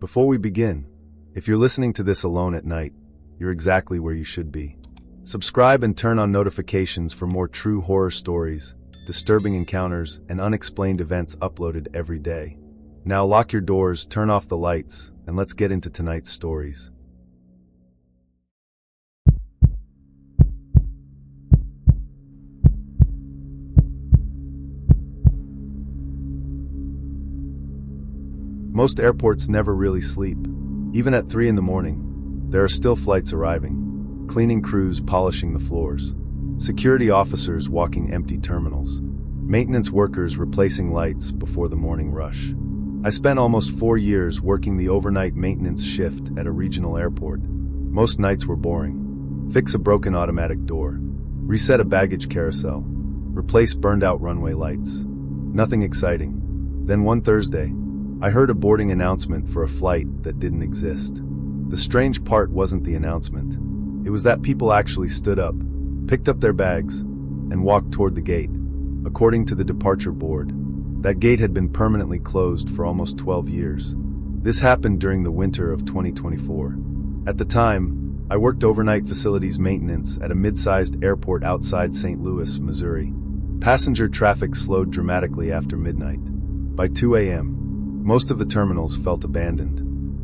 Before we begin, if you're listening to this alone at night, you're exactly where you should be. Subscribe and turn on notifications for more true horror stories, disturbing encounters, and unexplained events uploaded every day. Now lock your doors, turn off the lights, and let's get into tonight's stories. Most airports never really sleep. Even at 3 in the morning, there are still flights arriving, cleaning crews polishing the floors, security officers walking empty terminals, maintenance workers replacing lights before the morning rush. I spent almost 4 years working the overnight maintenance shift at a regional airport. Most nights were boring. Fix a broken automatic door, reset a baggage carousel, replace burned-out runway lights. Nothing exciting. Then one Thursday, I heard a boarding announcement for a flight that didn't exist. The strange part wasn't the announcement. It was that people actually stood up, picked up their bags, and walked toward the gate. According to the departure board, that gate had been permanently closed for almost 12 years. This happened during the winter of 2024. At the time, I worked overnight facilities maintenance at a mid-sized airport outside St. Louis, Missouri. Passenger traffic slowed dramatically after midnight. By 2 a.m., most of the terminals felt abandoned.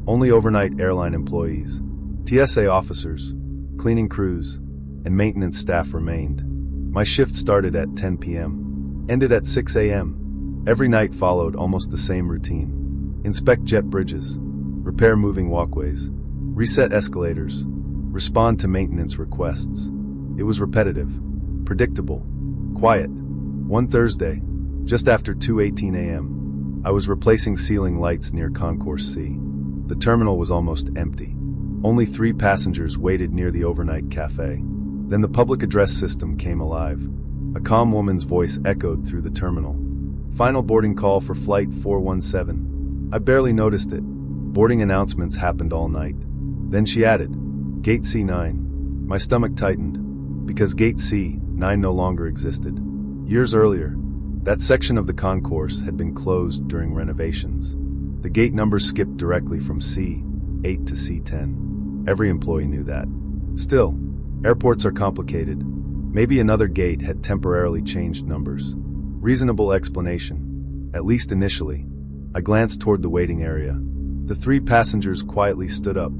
Only overnight airline employees, TSA officers, cleaning crews, and maintenance staff remained. My shift started at 10 p.m., ended at 6 a.m. Every night followed almost the same routine. Inspect jet bridges, repair moving walkways, reset escalators, respond to maintenance requests. It was repetitive, predictable, quiet. One Thursday, just after 2:18 a.m., I was replacing ceiling lights near Concourse C. The terminal was almost empty. Only 3 passengers waited near the overnight cafe. Then the public address system came alive. A calm woman's voice echoed through the terminal. Final boarding call for Flight 417. I barely noticed it. Boarding announcements happened all night. Then she added, Gate C9. My stomach tightened, because Gate C9 no longer existed. Years earlier, that section of the concourse had been closed during renovations. The gate numbers skipped directly from C8 to C10. Every employee knew that. Still, airports are complicated. Maybe another gate had temporarily changed numbers. Reasonable explanation, at least initially. I glanced toward the waiting area. The 3 passengers quietly stood up,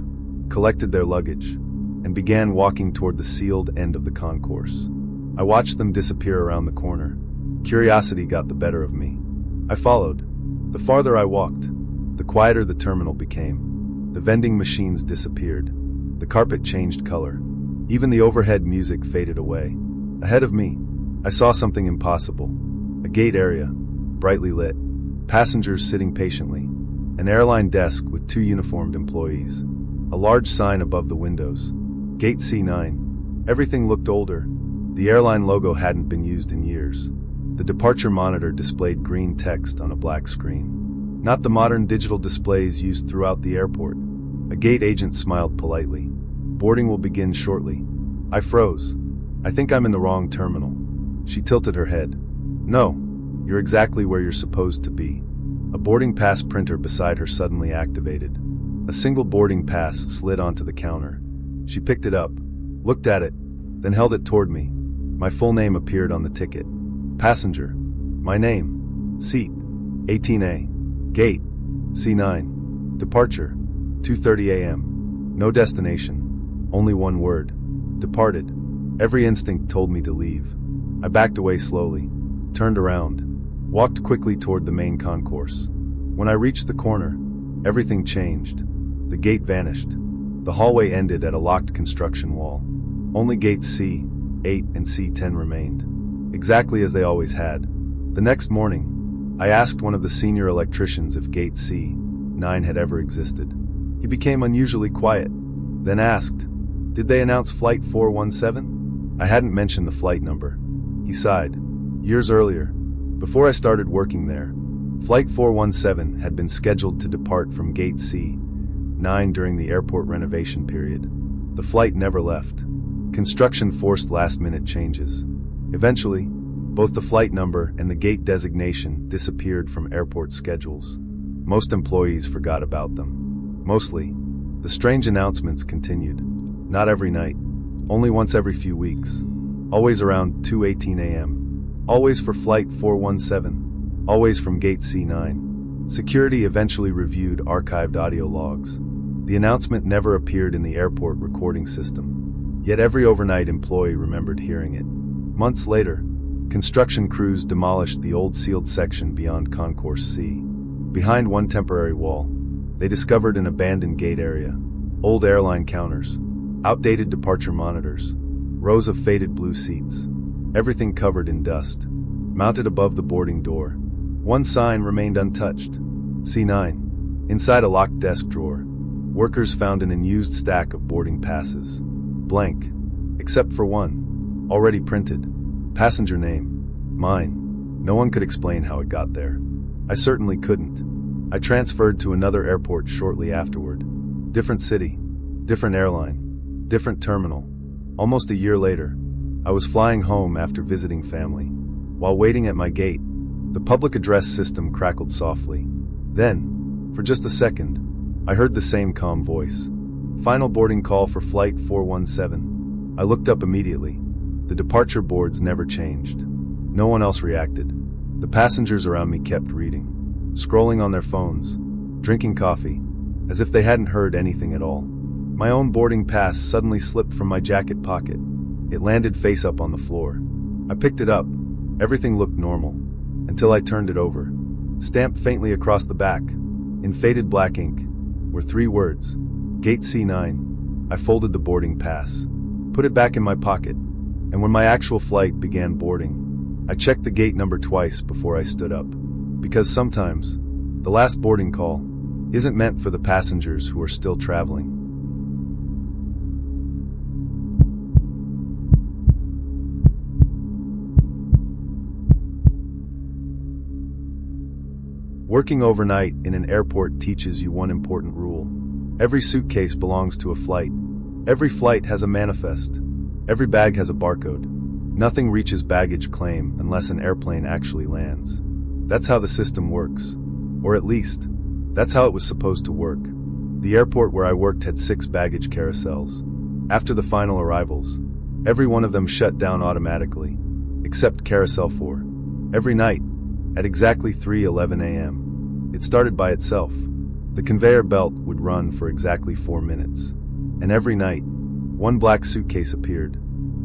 collected their luggage, and began walking toward the sealed end of the concourse. I watched them disappear around the corner. Curiosity got the better of me. I followed. The farther I walked, the quieter the terminal became. The vending machines disappeared. The carpet changed color. Even the overhead music faded away. Ahead of me, I saw something impossible. A gate area, brightly lit. Passengers sitting patiently. An airline desk with 2 uniformed employees. A large sign above the windows. Gate C9. Everything looked older. The airline logo hadn't been used in years. The departure monitor displayed green text on a black screen. Not the modern digital displays used throughout the airport. A gate agent smiled politely. Boarding will begin shortly. I froze. I think I'm in the wrong terminal. She tilted her head. No, you're exactly where you're supposed to be. A boarding pass printer beside her suddenly activated. A single boarding pass slid onto the counter. She picked it up, looked at it, then held it toward me. My full name appeared on the ticket. Passenger. My name. Seat. 18A. Gate. C9. Departure. 2:30 a.m. No destination. Only one word. Departed. Every instinct told me to leave. I backed away slowly, turned around, walked quickly toward the main concourse. When I reached the corner, everything changed. The gate vanished. The hallway ended at a locked construction wall. Only gates C8 and C10 remained. Exactly as they always had. The next morning, I asked one of the senior electricians if Gate C9 had ever existed. He became unusually quiet, then asked, Did they announce Flight 417? I hadn't mentioned the flight number. He sighed. Years earlier, before I started working there, Flight 417 had been scheduled to depart from Gate C9 during the airport renovation period. The flight never left. Construction forced last-minute changes. Eventually, both the flight number and the gate designation disappeared from airport schedules. Most employees forgot about them. Mostly, the strange announcements continued. Not every night, only once every few weeks. Always around 2:18 a.m. Always for Flight 417. Always from Gate C9. Security eventually reviewed archived audio logs. The announcement never appeared in the airport recording system. Yet every overnight employee remembered hearing it. Months later, construction crews demolished the old sealed section beyond Concourse C. Behind one temporary wall, they discovered an abandoned gate area, old airline counters, outdated departure monitors, rows of faded blue seats, everything covered in dust. Mounted above the boarding door, one sign remained untouched. C9. Inside a locked desk drawer, workers found an unused stack of boarding passes. Blank. Except for one. Already printed. Passenger name. Mine. No one could explain how it got there. I certainly couldn't. I transferred to another airport shortly afterward. Different city. Different airline. Different terminal. Almost a year later, I was flying home after visiting family. While waiting at my gate, the public address system crackled softly. Then, for just a second, I heard the same calm voice. Final boarding call for Flight 417. I looked up immediately. The departure boards never changed. No one else reacted. The passengers around me kept reading, scrolling on their phones, drinking coffee, as if they hadn't heard anything at all. My own boarding pass suddenly slipped from my jacket pocket. It landed face up on the floor. I picked it up. Everything looked normal, until I turned it over. Stamped faintly across the back, in faded black ink, were 3 words. Gate C9. I folded the boarding pass, put it back in my pocket, and when my actual flight began boarding, I checked the gate number twice before I stood up. Because sometimes, the last boarding call isn't meant for the passengers who are still traveling. Working overnight in an airport teaches you one important rule. Every suitcase belongs to a flight. Every flight has a manifest. Every bag has a barcode. Nothing reaches baggage claim unless an airplane actually lands. That's how the system works. Or at least, that's how it was supposed to work. The airport where I worked had 6 baggage carousels. After the final arrivals, every one of them shut down automatically, except Carousel 4. Every night, at exactly 3:11 a.m., it started by itself. The conveyor belt would run for exactly 4 minutes. And every night, one black suitcase appeared.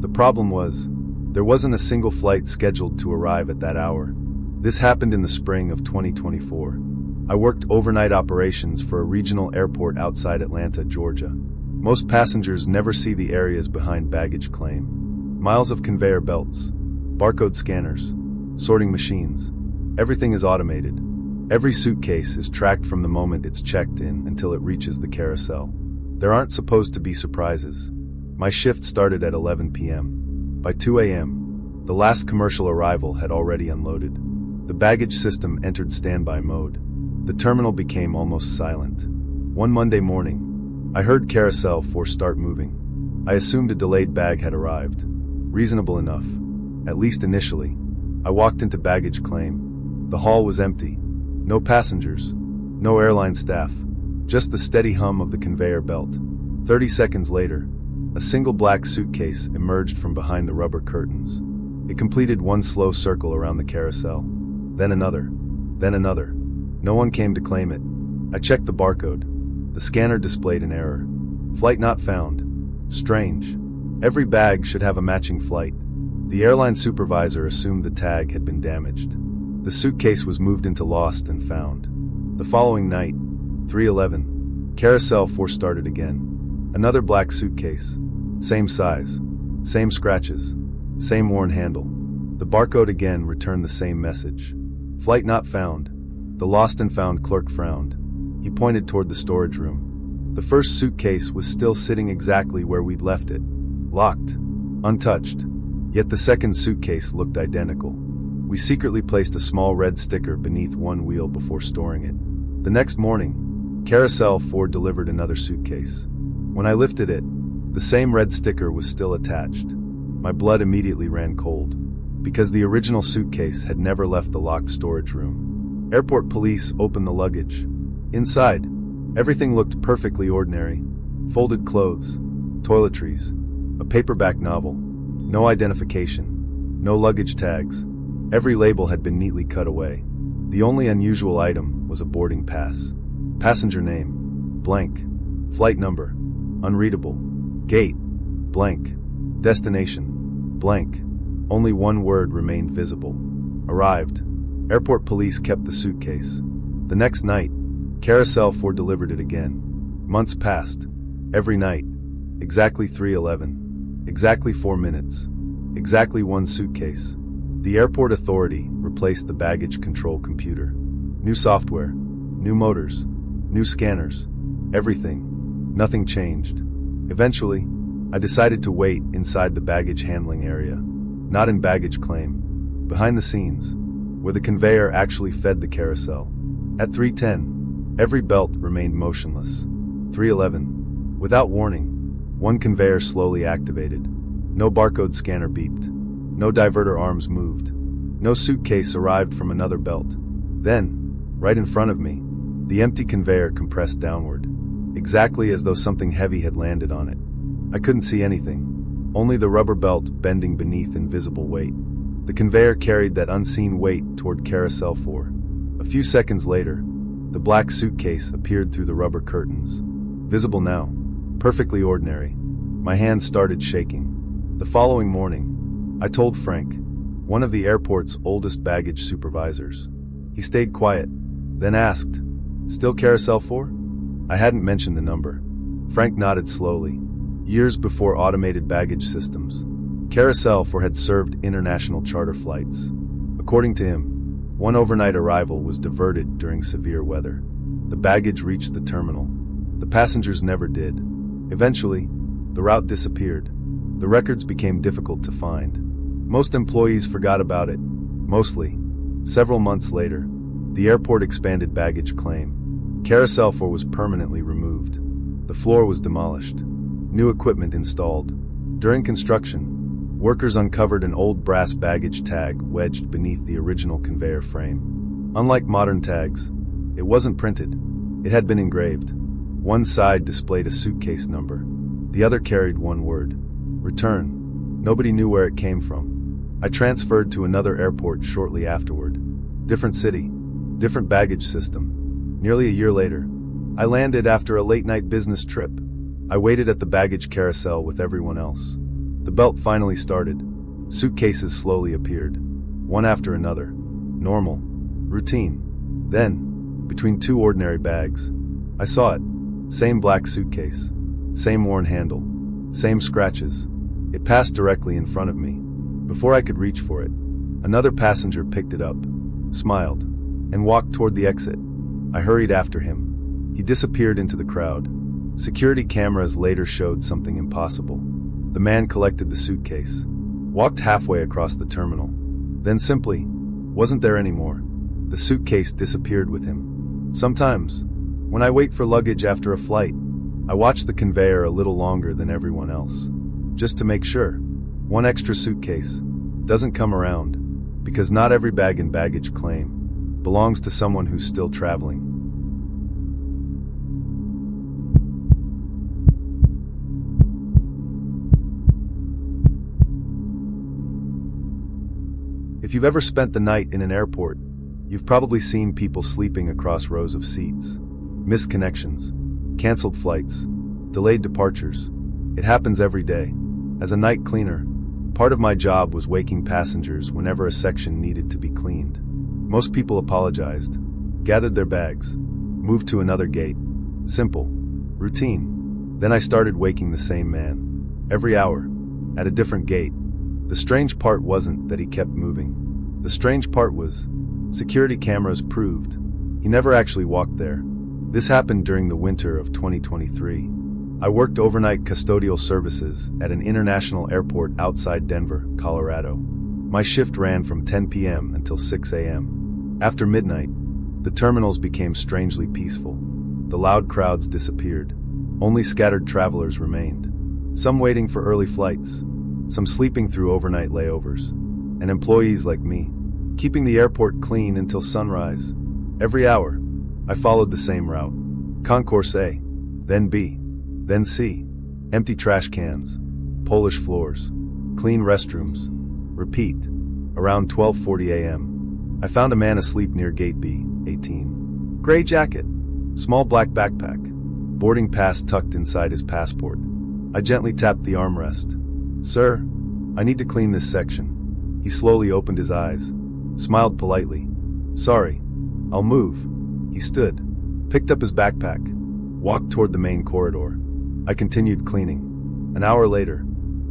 The problem was, there wasn't a single flight scheduled to arrive at that hour. This happened in the spring of 2024. I worked overnight operations for a regional airport outside Atlanta, Georgia. Most passengers never see the areas behind baggage claim. Miles of conveyor belts, barcode scanners, sorting machines. Everything is automated. Every suitcase is tracked from the moment it's checked in until it reaches the carousel. There aren't supposed to be surprises. My shift started at 11 p.m. By 2 a.m., the last commercial arrival had already unloaded. The baggage system entered standby mode. The terminal became almost silent. One Monday morning, I heard Carousel 4 start moving. I assumed a delayed bag had arrived. Reasonable enough, at least initially. I walked into baggage claim. The hall was empty. No passengers. No airline staff. Just the steady hum of the conveyor belt. 30 seconds later, a single black suitcase emerged from behind the rubber curtains. It completed one slow circle around the carousel. Then another. Then another. No one came to claim it. I checked the barcode. The scanner displayed an error. Flight not found. Strange. Every bag should have a matching flight. The airline supervisor assumed the tag had been damaged. The suitcase was moved into lost and found. The following night, 3:11, Carousel 4 started again. Another black suitcase. Same size. Same scratches. Same worn handle. The barcode again returned the same message. Flight not found. The lost and found clerk frowned. He pointed toward the storage room. The first suitcase was still sitting exactly where we'd left it. Locked. Untouched. Yet the second suitcase looked identical. We secretly placed a small red sticker beneath one wheel before storing it. The next morning, Carousel 4 delivered another suitcase. When I lifted it, the same red sticker was still attached. My blood immediately ran cold, because the original suitcase had never left the locked storage room. Airport police opened the luggage. Inside, Everything looked perfectly ordinary. Folded clothes, toiletries, a paperback novel, no identification, no luggage tags. Every label had been neatly cut away. The only unusual item was a boarding pass. Passenger name, blank. Flight number, unreadable. Gate, blank. Destination, blank. Only one word remained visible. Arrived. Airport police kept the suitcase. The next night, Carousel 4 delivered it again. Months passed. Every night. Exactly 3:11. Exactly 4 minutes. Exactly one suitcase. The airport authority replaced the baggage control computer. New software. New motors. New scanners. Everything. Nothing changed. Eventually, I decided to wait inside the baggage handling area. Not in baggage claim. Behind the scenes, where the conveyor actually fed the carousel. At 3:10, every belt remained motionless. 3:11. Without warning, one conveyor slowly activated. No barcode scanner beeped. No diverter arms moved. No suitcase arrived from another belt. Then, right in front of me, the empty conveyor compressed downward, exactly as though something heavy had landed on it. I couldn't see anything, only the rubber belt bending beneath invisible weight. The conveyor carried that unseen weight toward Carousel 4. A few seconds later, the black suitcase appeared through the rubber curtains. Visible now, perfectly ordinary. My hands started shaking. The following morning, I told Frank, one of the airport's oldest baggage supervisors. He stayed quiet, then asked, "Still Carousel 4?" I hadn't mentioned the number. Frank nodded slowly. Years before automated baggage systems, Carousel 4 had served international charter flights. According to him, one overnight arrival was diverted during severe weather. The baggage reached the terminal. The passengers never did. Eventually, the route disappeared. The records became difficult to find. Most employees forgot about it. Mostly. Several months later, the airport expanded baggage claim. Carousel 4 was permanently removed. The floor was demolished. New equipment installed. During construction, workers uncovered an old brass baggage tag wedged beneath the original conveyor frame. Unlike modern tags, it wasn't printed. It had been engraved. One side displayed a suitcase number. The other carried one word: return. Nobody knew where it came from. I transferred to another airport shortly afterward. Different city, different baggage system. Nearly a year later, I landed after a late-night business trip. I waited at the baggage carousel with everyone else. The belt finally started. Suitcases slowly appeared, one after another. Normal. Routine. Then, between two ordinary bags, I saw it. Same black suitcase. Same worn handle. Same scratches. It passed directly in front of me. Before I could reach for it, another passenger picked it up, smiled, and walked toward the exit. I hurried after him. He disappeared into the crowd. Security cameras later showed something impossible. The man collected the suitcase, walked halfway across the terminal, then simply wasn't there anymore. The suitcase disappeared with him. Sometimes, when I wait for luggage after a flight, I watch the conveyor a little longer than everyone else, just to make sure one extra suitcase doesn't come around, because not every bag and baggage claim belongs to someone who's still traveling. If you've ever spent the night in an airport, you've probably seen people sleeping across rows of seats. Missed connections, canceled flights, delayed departures. It happens every day. As a night cleaner, part of my job was waking passengers whenever a section needed to be cleaned. Most people apologized, gathered their bags, moved to another gate. Simple. Routine. Then I started waking the same man. Every hour, at a different gate. The strange part wasn't that he kept moving. The strange part was, security cameras proved he never actually walked there. This happened during the winter of 2023. I worked overnight custodial services at an international airport outside Denver, Colorado. My shift ran from 10 p.m. until 6 a.m. After midnight, the terminals became strangely peaceful. The loud crowds disappeared. Only scattered travelers remained. Some waiting for early flights, some sleeping through overnight layovers, and employees like me, keeping the airport clean until sunrise. Every hour, I followed the same route. Concourse A, then B, then C. Empty trash cans, Polish floors, clean restrooms. Repeat. Around 12:40 a.m. I found a man asleep near gate B, 18. Gray jacket, small black backpack, boarding pass tucked inside his passport. I gently tapped the armrest. Sir, I need to clean this section. He slowly opened his eyes, smiled politely. Sorry, I'll move. He stood, picked up his backpack, walked toward the main corridor. I continued cleaning. An hour later,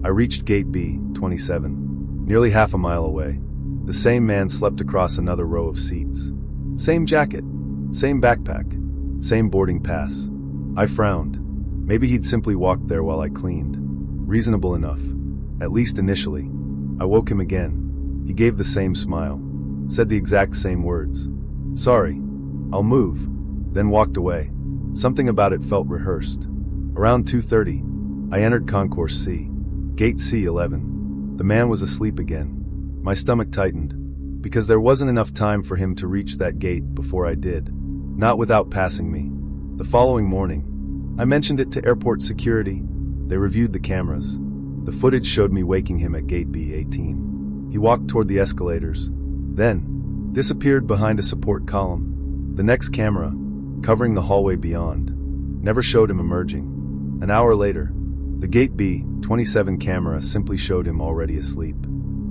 I reached gate B, 27, nearly half a mile away. The same man slept across another row of seats. Same jacket, same backpack, same boarding pass. I frowned. Maybe he'd simply walked there while I cleaned. Reasonable enough, at least initially. I woke him again. He gave the same smile, said the exact same words. Sorry, I'll move, then walked away. Something about it felt rehearsed. Around 2:30, I entered Concourse C, gate C11. The man was asleep again. My stomach tightened, because there wasn't enough time for him to reach that gate before I did. Not without passing me. The following morning, I mentioned it to airport security. They reviewed the cameras. The footage showed me waking him at gate B18. He walked toward the escalators, then disappeared behind a support column. The next camera, covering the hallway beyond, never showed him emerging. An hour later, the gate B27 camera simply showed him already asleep.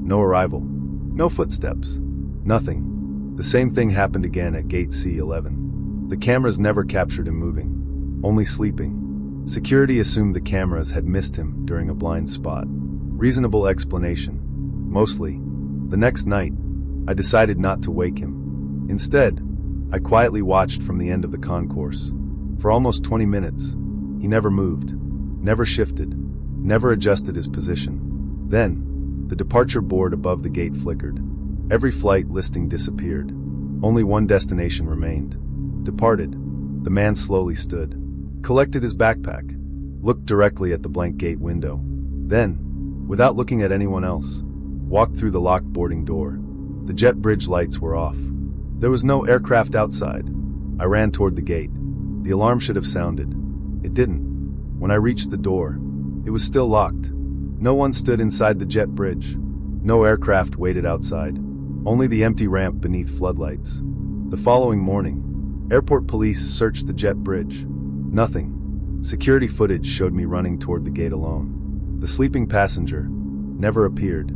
No arrival, no footsteps, nothing. The same thing happened again at gate C11. The cameras never captured him moving, only sleeping. Security assumed the cameras had missed him during a blind spot. Reasonable explanation. Mostly. The next night, I decided not to wake him. Instead, I quietly watched from the end of the concourse. For almost 20 minutes, he never moved, never shifted, never adjusted his position. Then, the departure board above the gate flickered. Every flight listing disappeared. Only one destination remained. Departed. The man slowly stood, collected his backpack, looked directly at the blank gate window. Then, without looking at anyone else, walked through the locked boarding door. The jet bridge lights were off. There was no aircraft outside. I ran toward the gate. The alarm should have sounded. It didn't. When I reached the door, it was still locked. No one stood inside the jet bridge. No aircraft waited outside. Only the empty ramp beneath floodlights. The following morning, airport police searched the jet bridge. Nothing. Security footage showed me running toward the gate alone. The sleeping passenger never appeared.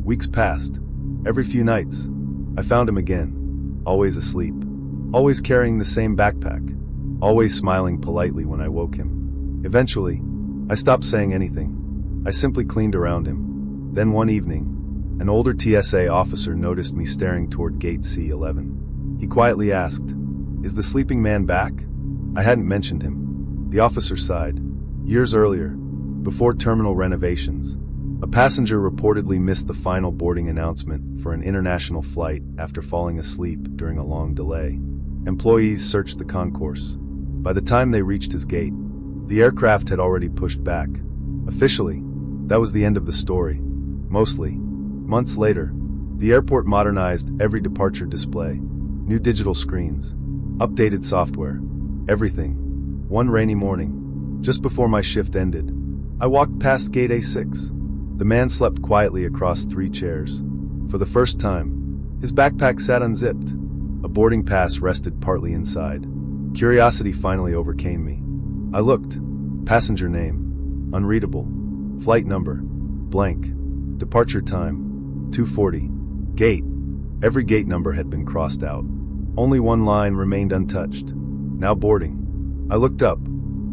Weeks passed. Every few nights, I found him again. Always asleep. Always carrying the same backpack. Always smiling politely when I woke him. Eventually, I stopped saying anything. I simply cleaned around him. Then one evening, an older TSA officer noticed me staring toward gate C11. He quietly asked, "Is the sleeping man back?" I hadn't mentioned him. The officer sighed. Years earlier, before terminal renovations, a passenger reportedly missed the final boarding announcement for an international flight after falling asleep during a long delay. Employees searched the concourse. By the time they reached his gate, the aircraft had already pushed back. Officially, that was the end of the story. Mostly, months later, the airport modernized every departure display. New digital screens, updated software, everything. One rainy morning, just before my shift ended, I walked past gate A6. The man slept quietly across 3 chairs. For the first time, his backpack sat unzipped. A boarding pass rested partly inside. Curiosity finally overcame me. I looked. Passenger name, unreadable. Flight number, blank. Departure time, 2:40. Gate. Every gate number had been crossed out. Only one line remained untouched. Now boarding. I looked up.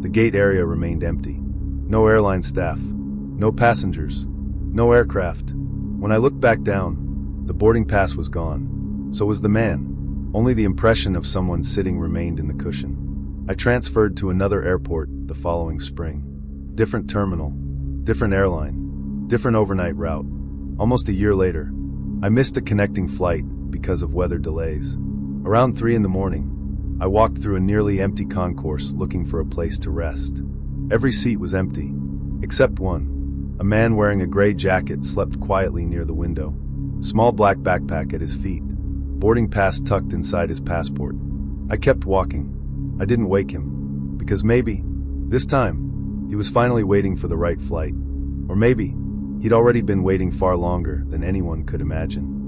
The gate area remained empty. No airline staff. No passengers. No aircraft. When I looked back down, the boarding pass was gone. So was the man. Only the impression of someone sitting remained in the cushion. I transferred to another airport the following spring. Different terminal. Different airline. Different overnight route. Almost a year later, I missed a connecting flight because of weather delays. Around 3 in the morning, I walked through a nearly empty concourse looking for a place to rest. Every seat was empty, except one. A man wearing a gray jacket slept quietly near the window. Small black backpack at his feet. Boarding pass tucked inside his passport. I kept walking. I didn't wake him. Because maybe, this time, he was finally waiting for the right flight. Or maybe, he'd already been waiting far longer than anyone could imagine.